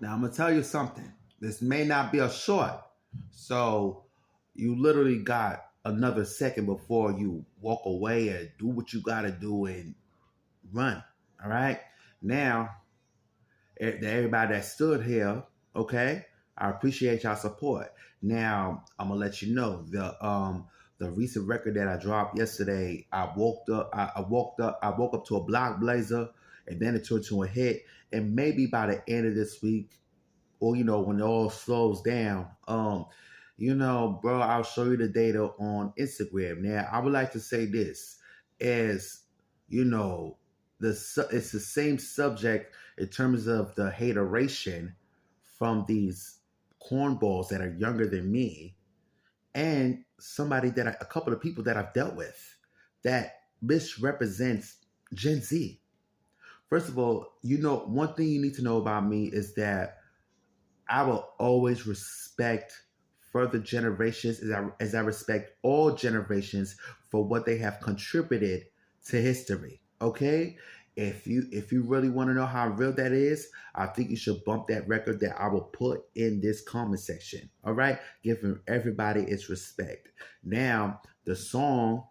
Now I'm gonna tell you something. This may not be a short, so you literally got another second before you walk away and do what you gotta do and run. All right. Now, everybody that stood here, okay, I appreciate y'all support. Now I'm gonna let you know the recent record that I dropped yesterday. I woke up to a block blazer, and then it turned to a hit. And maybe by the end of this week, or when it all slows down, bro, I'll show you the data on Instagram. Now, I would like to say this as you know, it's the same subject in terms of the hateration from these cornballs that are younger than me, and a couple of people that I've dealt with that misrepresents Gen Z. First of all, one thing you need to know about me is that I will always respect further generations as I respect all generations for what they have contributed to history. Okay? If you really want to know how real that is, I think you should bump that record that I will put in this comment section. All right? Giving everybody its respect. Now, the song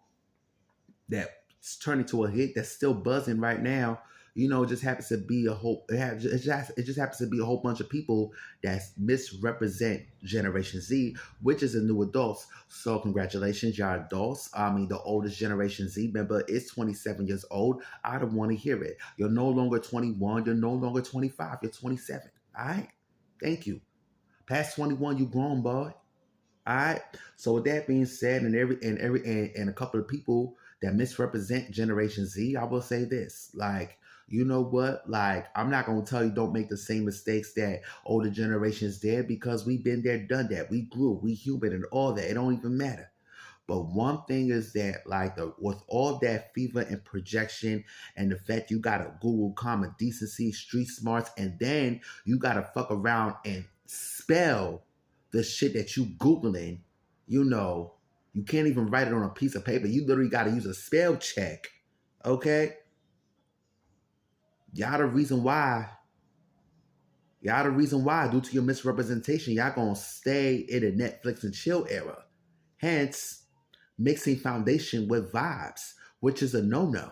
that's turning to a hit that's still buzzing right now, it just happens to be it just happens to be a whole bunch of people that misrepresent Generation Z, which is the new adults. So congratulations, y'all adults. I mean, the oldest Generation Z member is 27 years old. I don't want to hear it. You're no longer 21. You're no longer 25. You're 27. All right. Thank you. Past 21, you grown, boy. All right. So with that being said, and a couple of people that misrepresent Generation Z, I will say this: like, you know what? Like, I'm not gonna tell you don't make the same mistakes that older generations did, because we've been there, done that. We grew, we human, and all that. It don't even matter. But one thing is that, like, with all that fever and projection, and the fact you gotta Google common decency, street smarts, and then you gotta fuck around and spell the shit that you Googling, you can't even write it on a piece of paper. You literally gotta use a spell check. Okay? Y'all the reason why, due to your misrepresentation, y'all gonna stay in the Netflix and chill era. Hence, mixing foundation with vibes, which is a no-no.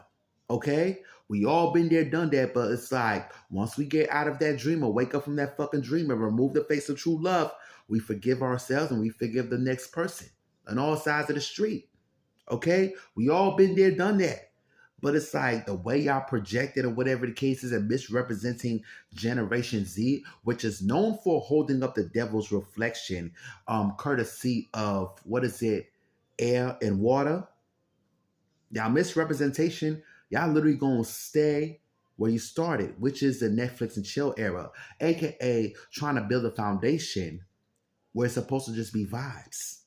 Okay? We all been there, done that, but it's like, once we get out of that dream or wake up from that fucking dream and remove the face of true love, we forgive ourselves and we forgive the next person on all sides of the street. Okay? We all been there, done that. But it's like the way y'all projected or whatever the case is and misrepresenting Generation Z, which is known for holding up the devil's reflection, courtesy of, what is it, air and water. Y'all misrepresentation, y'all literally gonna stay where you started, which is the Netflix and chill era, aka trying to build a foundation where it's supposed to just be vibes.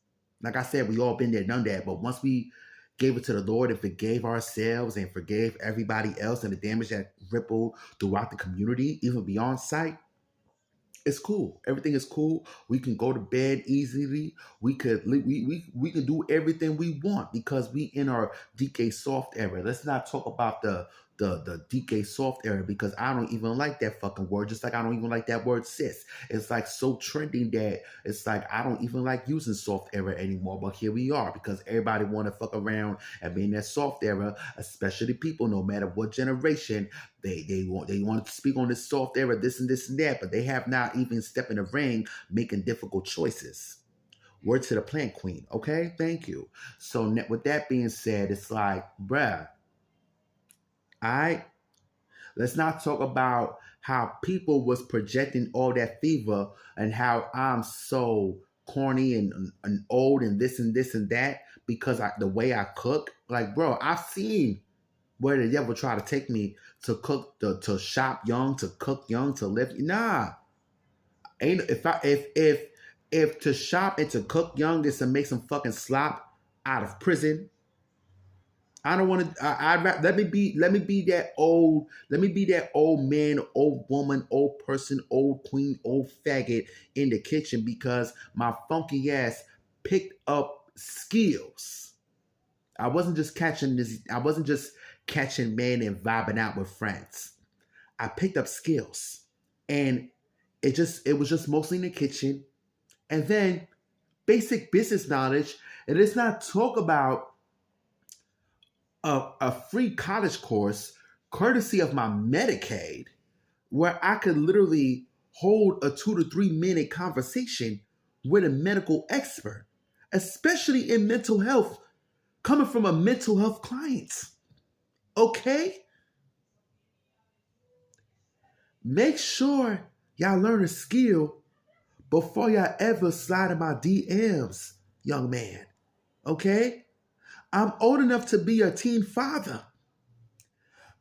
Like I said, we all been there, done that. But once we gave it to the Lord and forgave ourselves and forgave everybody else and the damage that rippled throughout the community, even beyond sight, it's cool. Everything is cool. We can go to bed easily. We can do everything we want because we in our DK soft era. Let's not talk about the DK soft era, because I don't even like that fucking word. Just like I don't even like that word cis. It's like so trending that it's like I don't even like using soft era anymore. But here we are, because everybody want to fuck around and be in that soft era, especially people, no matter what generation. They want to speak on this soft era, this and this and that, but they have not even stepped in the ring making difficult choices. Word to the plant queen, okay? Thank you. So with that being said, it's like, bruh, all right? Let's not talk about how people was projecting all that fever and how I'm so corny and old and this and this and that because the way I cook. Like, bro, I've seen where the devil try to take me to cook, to shop young, to cook young, to live. Nah, ain't if to shop and to cook young is to make some fucking slop out of prison. I don't want to. Let me be that old. Let me be that old man, old woman, old person, old queen, old faggot in the kitchen because my funky ass picked up skills. I wasn't just catching this. I wasn't just catching men and vibing out with friends. I picked up skills, and it was just mostly in the kitchen. And then basic business knowledge. And let's not talk about a free college course courtesy of my Medicaid, where I could literally hold a 2 to 3 minute conversation with a medical expert, especially in mental health, coming from a mental health client. Okay? Make sure y'all learn a skill before y'all ever slide in my DMs, young man. Okay? I'm old enough to be a teen father.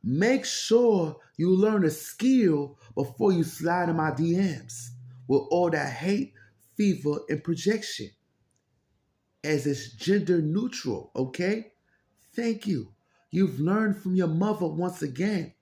Make sure you learn a skill before you slide in my DMs with all that hate, fever, and projection. As it's gender neutral, okay? Thank you. You've learned from your mother once again.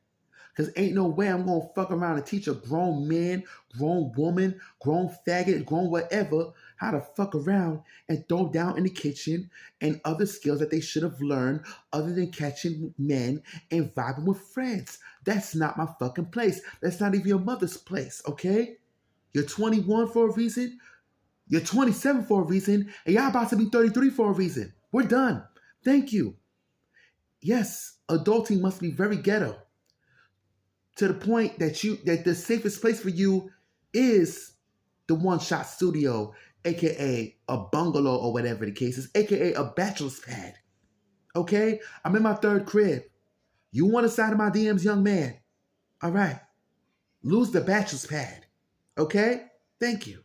Because ain't no way I'm going to fuck around and teach a grown man, grown woman, grown faggot, grown whatever how to fuck around and throw down in the kitchen and other skills that they should have learned other than catching men and vibing with friends. That's not my fucking place. That's not even your mother's place, okay? You're 21 for a reason. You're 27 for a reason. And y'all about to be 33 for a reason. We're done. Thank you. Yes, adulting must be very ghetto. To the point that the safest place for you is the one-shot studio, aka a bungalow or whatever the case is, aka a bachelor's pad. Okay? I'm in my third crib. You want to side of my DMs, young man? All right. Lose the bachelor's pad. Okay? Thank you.